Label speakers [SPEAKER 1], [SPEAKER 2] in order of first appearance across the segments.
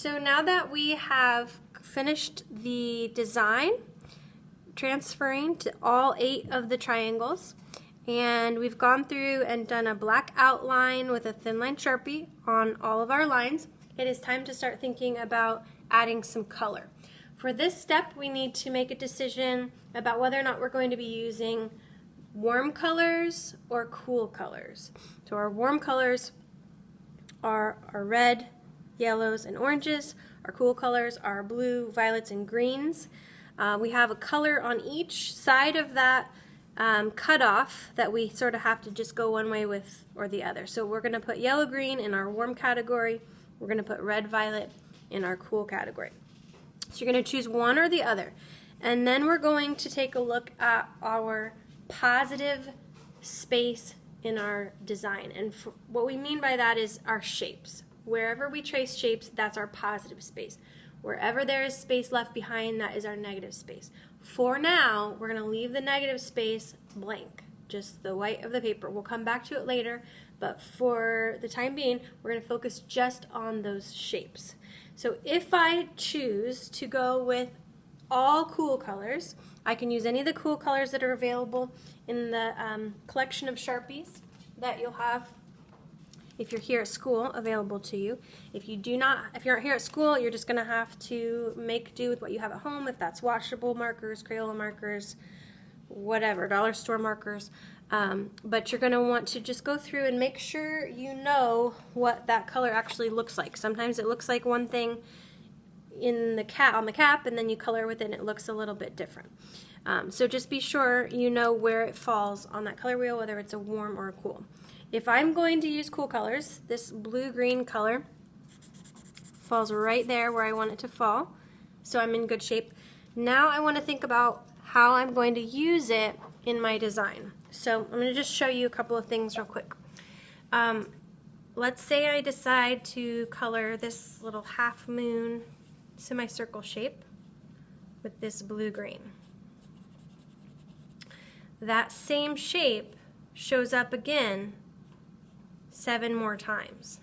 [SPEAKER 1] So now that we have finished the design, transferring to all 8 of the triangles, and we've gone through and done a black outline with a thin line Sharpie on all of our lines, it is time to start thinking about adding some color. For this step, we need to make a decision about whether or not we're going to be using warm colors or cool colors. So our warm colors are our red, yellows, and oranges. Our cool colors are blue, violets, and greens. We have a color on each side of that cutoff that we sort of have to just go one way with or the other. So we're going to put yellow, green in our warm category. We're going to put red, violet in our cool category. So you're going to choose one or the other. And then we're going to take a look at our positive space in our design. And what we mean by that is our shapes. Wherever we trace shapes, that's our positive space. Wherever there is space left behind, that is our negative space. For now, we're going to leave the negative space blank, just the white of the paper. We'll come back to it later, but for the time being, we're going to focus just on those shapes. So if I choose to go with all cool colors, I can use any of the cool colors that are available in the collection of Sharpies that you'll have if you're here at school, available to you. If you aren't here at school, you're just going to have to make do with what you have at home, if that's washable markers, Crayola markers, whatever, dollar store markers. But you're going to want to just go through and make sure you know what that color actually looks like. Sometimes it looks like one thing on the cap, and then you color with it and it looks a little bit different. So just be sure you know where it falls on that color wheel, whether it's a warm or a cool. If I'm going to use cool colors, this blue-green color falls right there where I want it to fall, so I'm in good shape. Now I want to think about how I'm going to use it in my design. So I'm going to just show you a couple of things real quick. Let's say I decide to color this little half moon semicircle shape with this blue-green. That same shape shows up again 7 more times.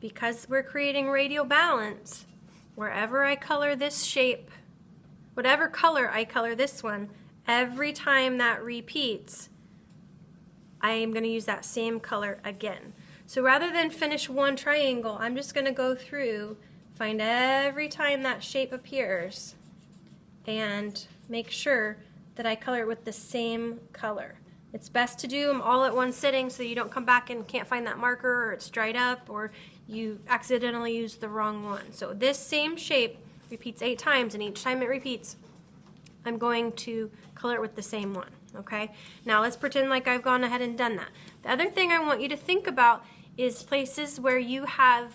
[SPEAKER 1] Because we're creating radial balance, wherever I color this shape, whatever color I color this one, every time that repeats, I am going to use that same color again. So rather than finish one triangle, I'm just going to go through, find every time that shape appears, and make sure that I color it with the same color. It's best to do them all at one sitting so you don't come back and can't find that marker, or it's dried up, or you accidentally use the wrong one. So this same shape repeats 8 times, and each time it repeats, I'm going to color it with the same one, okay? Now let's pretend like I've gone ahead and done that. The other thing I want you to think about is places where you have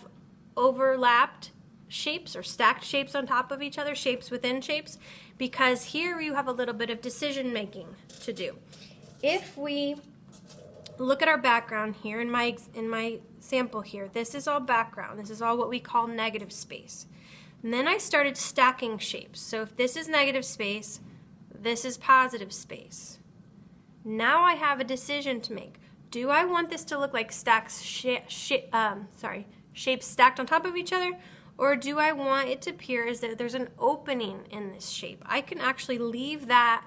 [SPEAKER 1] overlapped shapes or stacked shapes on top of each other, shapes within shapes, because here you have a little bit of decision making to do. If we look at our background here in my sample here, this is all background. This is all what we call negative space. And then I started stacking shapes. So if this is negative space, this is positive space. Now I have a decision to make. Do I want this to look like shapes stacked on top of each other, or do I want it to appear as though there's an opening in this shape? I can actually leave that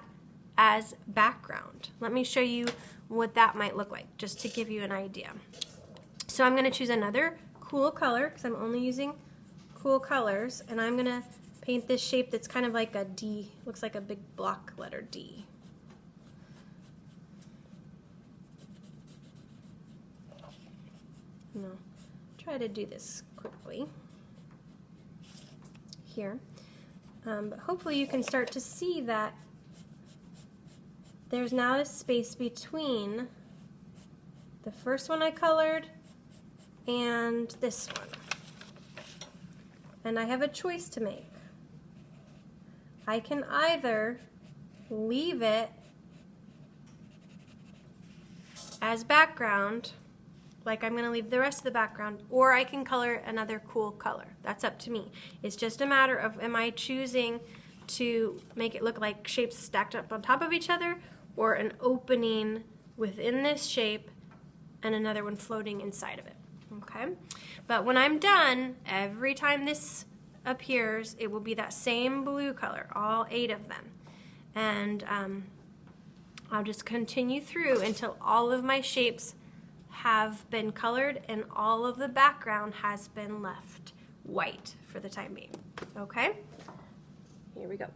[SPEAKER 1] as background. Let me show you what that might look like, just to give you an idea. So I'm going to choose another cool color, because I'm only using cool colors, and I'm going to paint this shape that's kind of like a D, looks like a big block letter D. No, try to do this quickly here, but hopefully you can start to see that there's now a space between the first one I colored and this one. And I have a choice to make. I can either leave it as background, like I'm going to leave the rest of the background, or I can color another cool color. That's up to me. It's just a matter of, am I choosing to make it look like shapes stacked up on top of each other, or an opening within this shape and another one floating inside of it. Okay. okay? But when I'm done, every time this appears, it will be that same blue color, all 8 of them. And I'll just continue through until all of my shapes have been colored and all of the background has been left white for the time being, okay? Here we go.